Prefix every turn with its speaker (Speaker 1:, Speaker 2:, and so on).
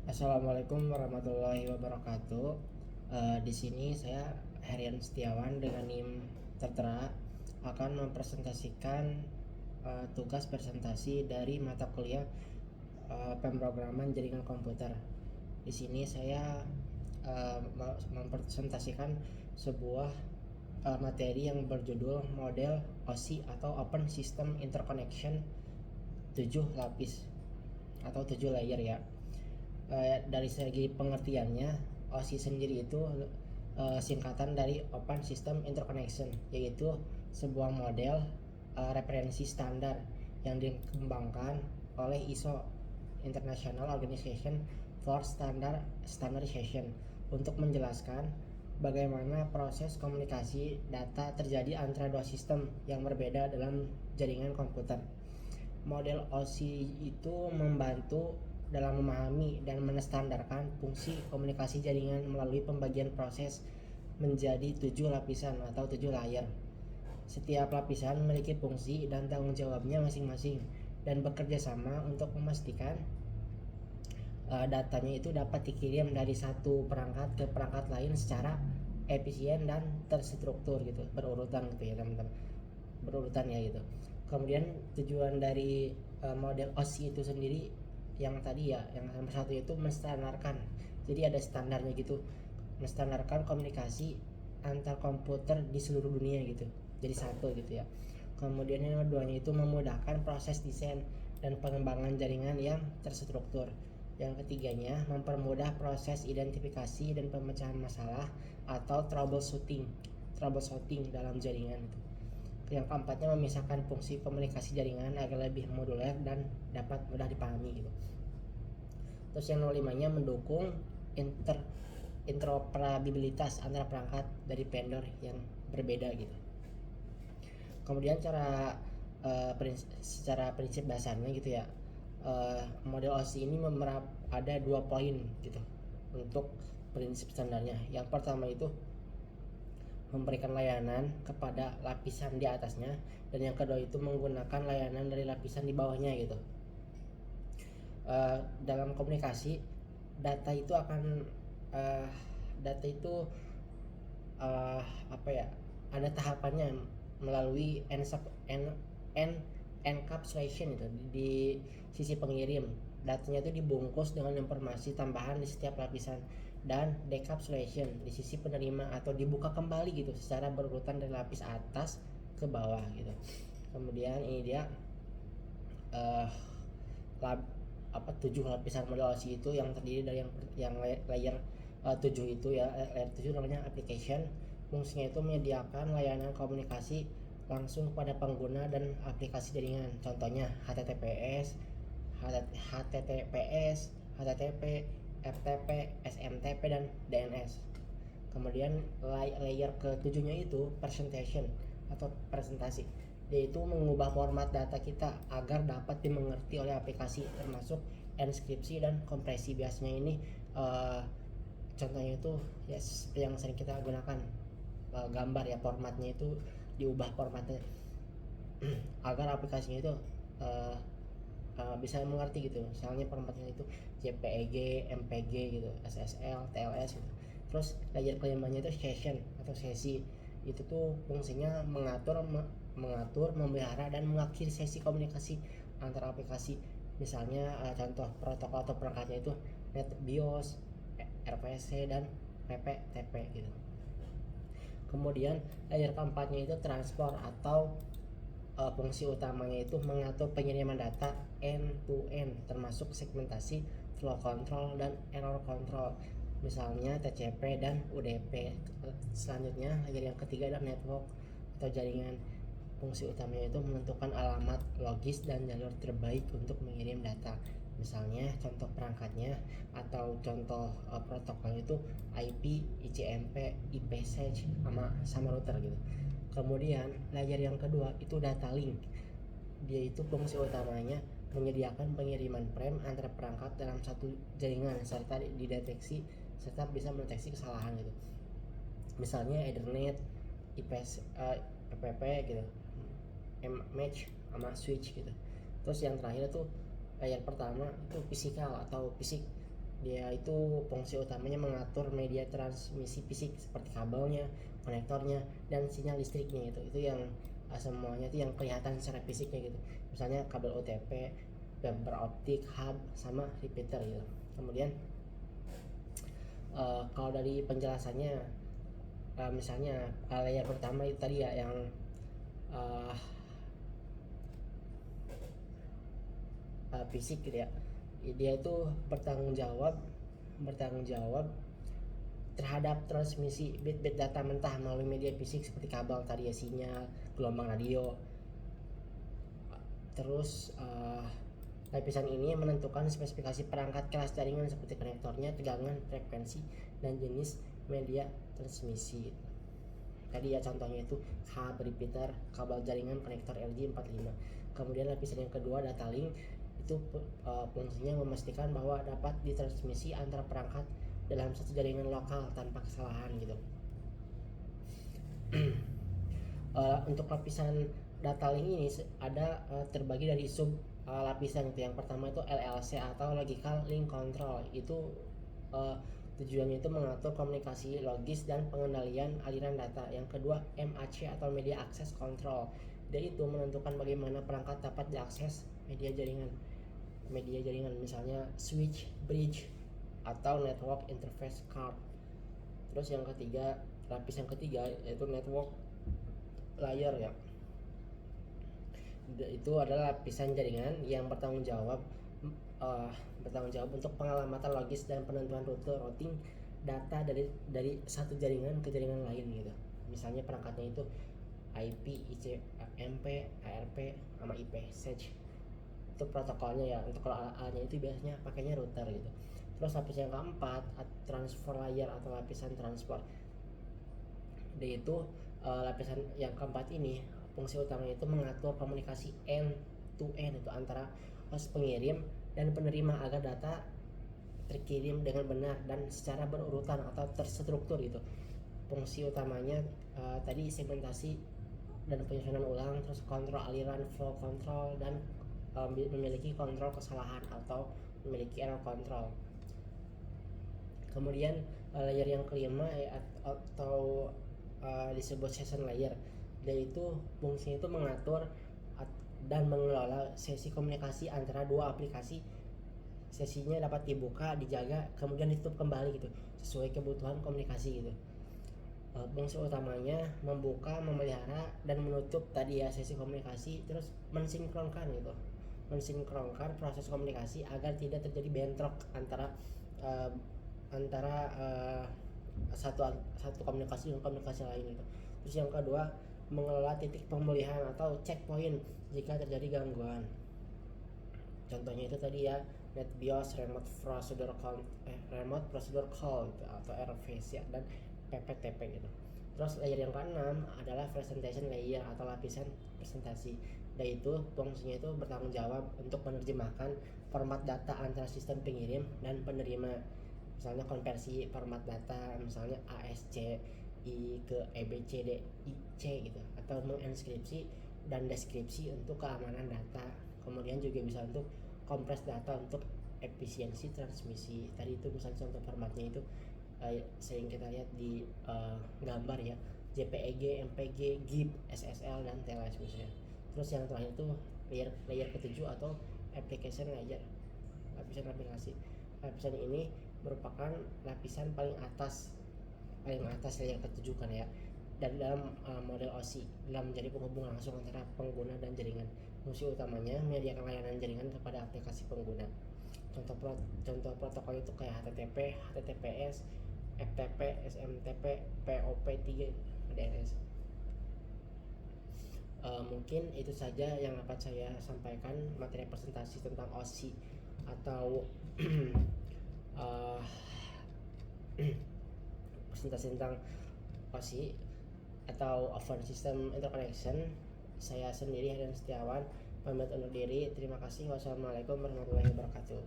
Speaker 1: Assalamualaikum warahmatullahi wabarakatuh. Di sini saya Herian Setiawan dengan NIM tertera akan mempresentasikan tugas presentasi dari mata kuliah pemrograman jaringan komputer. Di sini saya mempresentasikan sebuah materi yang berjudul model OSI atau Open System Interconnection 7 lapis atau 7 layer ya. Dari segi pengertiannya, OSI sendiri itu singkatan dari Open System Interconnection, yaitu sebuah model referensi standar yang dikembangkan oleh ISO International Organization for Standardization untuk menjelaskan bagaimana proses komunikasi data terjadi antara dua sistem yang berbeda dalam jaringan komputer. Model OSI itu membantu dalam memahami dan menstandarkan fungsi komunikasi jaringan melalui pembagian proses menjadi 7 lapisan atau 7 layer. Setiap lapisan memiliki fungsi dan tanggung jawabnya masing-masing dan bekerja sama untuk memastikan datanya itu dapat dikirim dari satu perangkat ke perangkat lain secara efisien dan terstruktur gitu, berurutan gitu ya teman-teman, berurutan ya gitu. Kemudian tujuan dari model OSI itu sendiri yang tadi ya, yang nomor satu itu menstandarkan, jadi ada standarnya gitu, menstandarkan komunikasi antar komputer di seluruh dunia gitu, jadi satu gitu ya. Kemudian yang keduanya itu memudahkan proses desain dan pengembangan jaringan yang terstruktur. Yang ketiganya mempermudah proses identifikasi dan pemecahan masalah atau troubleshooting dalam jaringan itu. Yang keempatnya memisahkan fungsi komunikasi jaringan agar lebih moduler dan dapat mudah dipahami gitu. Terus yang 05-nya mendukung interoperabilitas antara perangkat dari vendor yang berbeda gitu. Kemudian secara prinsip dasarnya gitu ya, model OSI ini ada 2 poin gitu untuk prinsip standarnya. Yang pertama itu memberikan layanan kepada lapisan di atasnya, dan yang kedua itu menggunakan layanan dari lapisan di bawahnya gitu. Dalam komunikasi data itu akan data itu ada tahapannya melalui encapsulation itu di sisi pengirim. Datanya itu dibungkus dengan informasi tambahan di setiap lapisan, dan decapsulation di sisi penerima atau dibuka kembali gitu secara berurutan dari lapis atas ke bawah gitu. Kemudian ini dia 7 lapisan model OSI itu yang terdiri dari yang layer 7 itu ya. Layer 7 namanya application. Fungsinya itu menyediakan layanan komunikasi langsung kepada pengguna dan aplikasi jaringan. Contohnya HTTPS, HTTP, FTP, SMTP, dan DNS. Kemudian layer ke-7-nya itu presentation atau presentasi, yaitu mengubah format data kita agar dapat dimengerti oleh aplikasi, termasuk enskripsi dan kompresi. Biasanya ini contohnya itu ya seperti yang sering kita gunakan, gambar ya, formatnya itu diubah formatnya agar aplikasinya itu bisa mengerti gitu. Misalnya formatnya itu JPEG, MPG gitu, SSL, TLS gitu. Terus layer kelimanya itu session atau sesi. Itu tuh fungsinya mengatur, memelihara, dan mengakhiri sesi komunikasi antara aplikasi. Misalnya contoh protokol atau perangkatnya itu NetBIOS, RPC, dan PPTP gitu. Kemudian layer keempatnya itu transport atau fungsi utamanya itu mengatur pengiriman data end to end, termasuk segmentasi, flow control, dan error control, misalnya TCP dan UDP. Selanjutnya layer yang ketiga adalah network atau jaringan. Fungsi utamanya itu menentukan alamat logis dan jalur terbaik untuk mengirim data. Misalnya contoh perangkatnya atau contoh protokol itu IP, ICMP, IPsec, sama router gitu. Kemudian layer yang kedua itu data link. Dia itu fungsi utamanya menyediakan pengiriman frame antara perangkat dalam satu jaringan serta dideteksi serta bisa mendeteksi kesalahan gitu. Misalnya Ethernet, IPP gitu, match sama switch gitu. Terus yang terakhir tuh layer pertama itu fisikal atau fisik. Dia itu fungsi utamanya mengatur media transmisi fisik seperti kabelnya, konektornya, dan sinyal listriknya gitu. Itu yang semuanya itu yang kelihatan secara fisiknya gitu. Misalnya kabel OTP, fiber optik, hub, sama repeater gitu. Kemudian kalau dari penjelasannya, misalnya layer pertama itu tadi ya yang uh, fisik gitu ya, dia itu bertanggung jawab terhadap transmisi bit-bit data mentah melalui media fisik seperti kabel tadi ya, sinyal, gelombang radio. Terus lapisan ini menentukan spesifikasi perangkat kelas jaringan seperti konektornya, tegangan, frekuensi, dan jenis media transmisi. Tadi ya contohnya itu hub, repeater, kabel jaringan, konektor RJ45. Kemudian lapisan yang kedua data link, itu fungsinya memastikan bahwa dapat ditransmisi antara perangkat dalam satu jaringan lokal tanpa kesalahan gitu. Untuk lapisan data link ini ada terbagi dari sub lapisan itu. Yang pertama itu LLC atau Logical Link Control. Itu tujuannya itu mengatur komunikasi logis dan pengendalian aliran data. Yang kedua MAC atau Media Access Control. Dia itu menentukan bagaimana perangkat dapat diakses media jaringan, misalnya switch, bridge, atau network interface card. Terus yang ketiga, lapisan ketiga yaitu network layer ya. Itu adalah lapisan jaringan yang bertanggung jawab untuk pengalamatan logis dan penentuan rute routing data dari satu jaringan ke jaringan lain gitu. Misalnya perangkatnya itu IP, ICMP, ARP, sama IP, SEDGE. Itu protokolnya ya. Untuk kalau A-nya itu biasanya pakainya router gitu. Terus lapisan yang keempat, transfer layer atau lapisan transport. Dia itu lapisan yang keempat ini fungsi utamanya itu mengatur komunikasi end to end itu antara host pengirim dan penerima agar data terkirim dengan benar dan secara berurutan atau terstruktur gitu. Fungsi utamanya tadi segmentasi dan penyusunan ulang, terus kontrol aliran, flow control, dan memiliki kontrol kesalahan atau memiliki error control. Kemudian layer yang kelima atau disebut session layer. Dia itu fungsinya itu mengatur dan mengelola sesi komunikasi antara dua aplikasi. Sesinya dapat dibuka, dijaga, kemudian ditutup kembali gitu sesuai kebutuhan komunikasi gitu. Fungsi utamanya membuka, memelihara, dan menutup tadi ya sesi komunikasi, terus mensinkronkan proses komunikasi agar tidak terjadi bentrok antara satu komunikasi dengan komunikasi lain gitu. Terus yang kedua, mengelola titik pemulihan atau checkpoint jika terjadi gangguan. Contohnya itu tadi ya, NetBIOS, Remote Procedure Call gitu, atau RPC ya, dan PPTP gitu. Terus layer yang keenam adalah presentation layer atau lapisan presentasi. Yaitu fungsinya itu bertanggung jawab untuk menerjemahkan format data antara sistem pengirim dan penerima. Misalnya konversi format data, misalnya ASCII ke EBCDIC gitu, atau menginskripsi dan deskripsi untuk keamanan data. Kemudian juga bisa untuk kompres data untuk efisiensi transmisi. Tadi itu misalnya contoh formatnya itu sering kita lihat di gambar ya, JPEG, MPG, GIF, SSL, dan TLS misalnya. Terus yang terakhir itu layer ketujuh atau application layer, lapisan aplikasi. Lapisan ini merupakan lapisan paling atas layer ketujuh kan ya, dan dalam model OSI dalam menjadi penghubung langsung antara pengguna dan jaringan. Fungsi utamanya menyediakan layanan jaringan kepada aplikasi pengguna. Contoh protokol itu kayak HTTP, HTTPS, FTP, SMTP, POP3, DNS. Mungkin itu saja yang dapat saya sampaikan materi presentasi tentang OSI atau presentasi tentang OSI atau Open System Interconnection. Saya sendiri Hadian Setiawan pamit undur diri. Terima kasih. Wassalamualaikum warahmatullahi wabarakatuh.